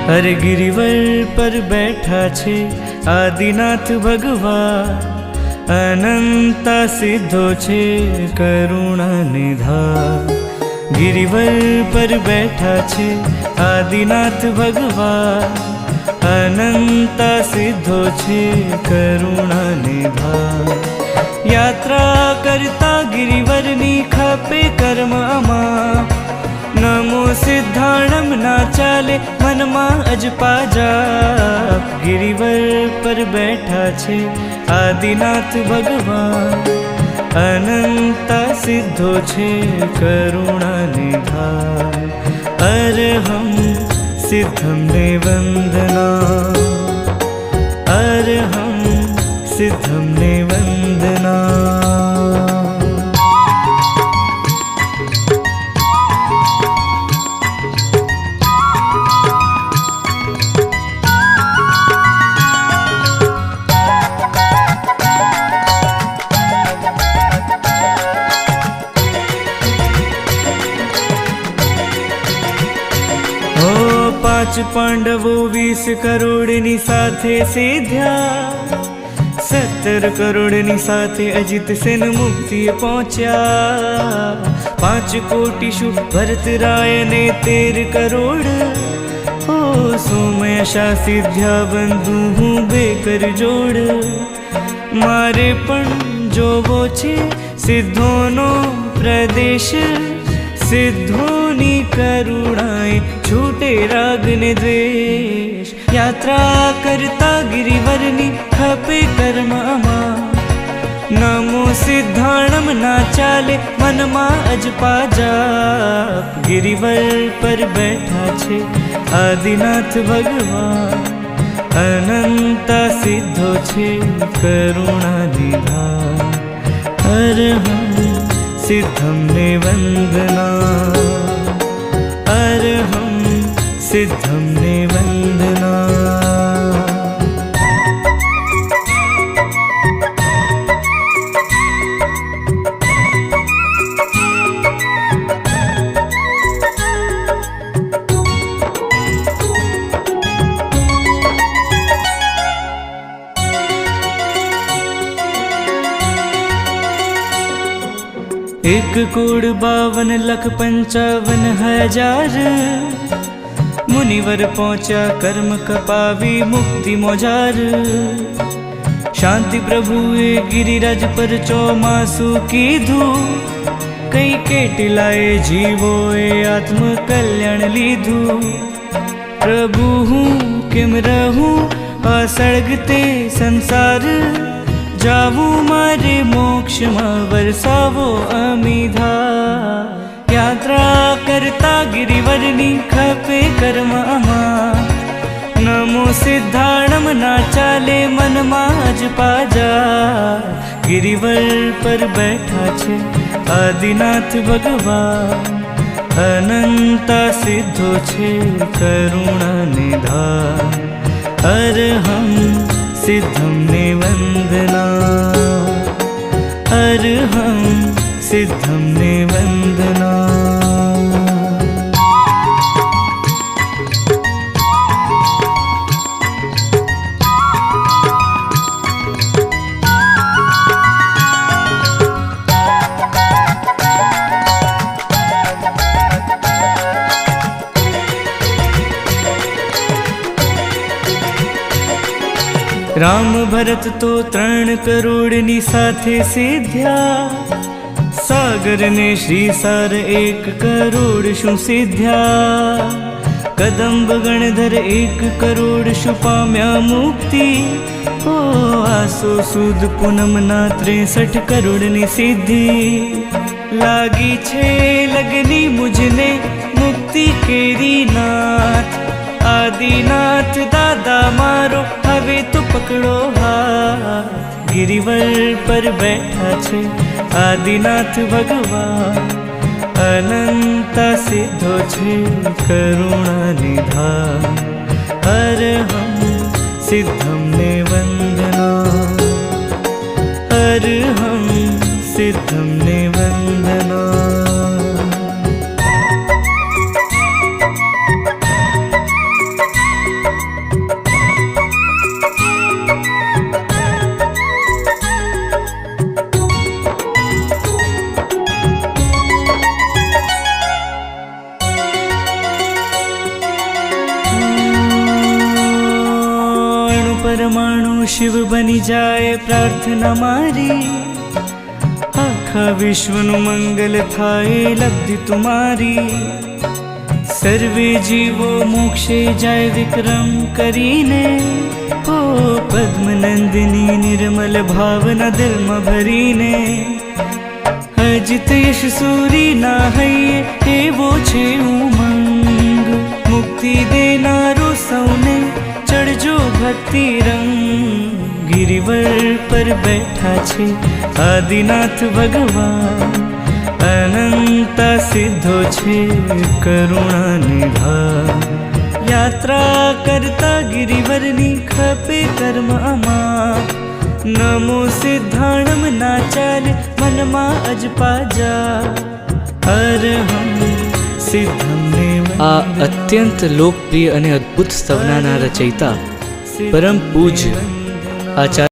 अरे गिरिवर पर बैठा छे आदिनाथ भगवान, अनंता सिद्धो छे करुणा निधान। गिरिवर पर बैठा छे आदिनाथ भगवान, अनंता सिद्धो छे करुणा निधान। यात्रा करता गिरिवरनी खपे कर्ममा, नमो सिद्धाणम ना चाले मनमा अजपा जाप। गिरिवर पर बैठा छे आदिनाथ भगवान, अनंता सिद्धो छे करुणा निधान। अरहं सिद्धं ने वंदना, अरहं सिद्धं ने वंदना। पांच पांडवो 20 करोड़नी साथे सीध्या, 70 करोड़नी साथे अजित सेन मुक्ति पहुंचा। 5 कोटि शु भरत राय ने 13 करोड़, ओ सोमयशा सिद्ध्या बंधु हूँ बेकर जोड़। मारे पण जोवो छे सिद्धोनो प्रदेश, सिद्धोनी करुणाए छूटे राग ने द्वेष। यात्रा करता गिरिवरनी खपे कर्ममा, नमो सिद्धाणम ना चाले मनमा अजपा जाप। गिरिवर पर बैठा छे आदिनाथ भगवान, अनंता सिद्धो छे करुणा निधान। अरहं सिद्धं ने वंदना, अरहं सिद्धं ने वंदना। एक कोड़ 52,55,000, मुनिवर पहुंचा कर्म कपावी मुक्ति मोजार। शांति प्रभुए गिरिराज पर चौमासु कीधु, कई केटिलाए जीवोए आत्म कल्याण लीधु। प्रभु हूँ केम रहूं आ सળગते संसार, जावू मारे मोक्ष में वरसावो अमीधा। यात्रा करता गिरिवरनी खपे कर्ममा, नमो सिद्धाणम ना चाले मनमा अजपा जा। गिरिवर पर बैठा छे आदिनाथ भगवान, अनंता सिद्धो छे करुणा निधान। अरहं सिद्धं ने वंदना, अरहं सिद्धं ने वंदना। राम भरत तो 3 करोड़नी साथे सिद्ध्या, सागर ने श्रीसार 1 करोड़ शु सिद्ध्या। कदंब गणधर 1 करोड़ शु पाम्या मुक्ति, ओ आसो सूद पूनम ना 63 करोड़नी सिद्धि। लागी छे लगनी मुझने मुक्ति केरी नाथ, आदिनाथ दादा मारो हवे तो पकड़ो हाथ। गिरिवर पर बैठा छे आदिनाथ भगवान, अनंता सिद्धो छे करुणा निधान। अरहं सिद्धं ने वंदना, अरहं सिद्धं ने वंदना। શિવ બની જાય પ્રાર્થના મારી, આખા વિશ્વનું મંગલ થાય લબ્ધિ તુમારી. સર્વે જીવો મોક્ષે જાય વિક્રમ કરીને, ઓ પદ્મનંદિની નિર્મલ ભાવના દિલમાં ભરીને. અજિત યશ સૂરી ના હૈયે એવો છે ઉમંગ, મુક્તિ દેનારો સૌને ચડજો ભક્તિ રંગ. ગિરિવર પર બેઠા છે આદિનાથ ભગવાન, અનંતા સિદ્ધો છે કરુણા નિધાન. યાત્રા કરતા ગિરિવરની ખપે કર્મ અમા, નમો સિદ્ધાણમ ના ચાલે મનમાં અજપા જા. અરહમ સિદ્ધમ આ અત્યંત લોકપ્રિય અને અદ્ભુત સ્તવનાના રચયિતા પરમ પૂજ્ય આચાર્ય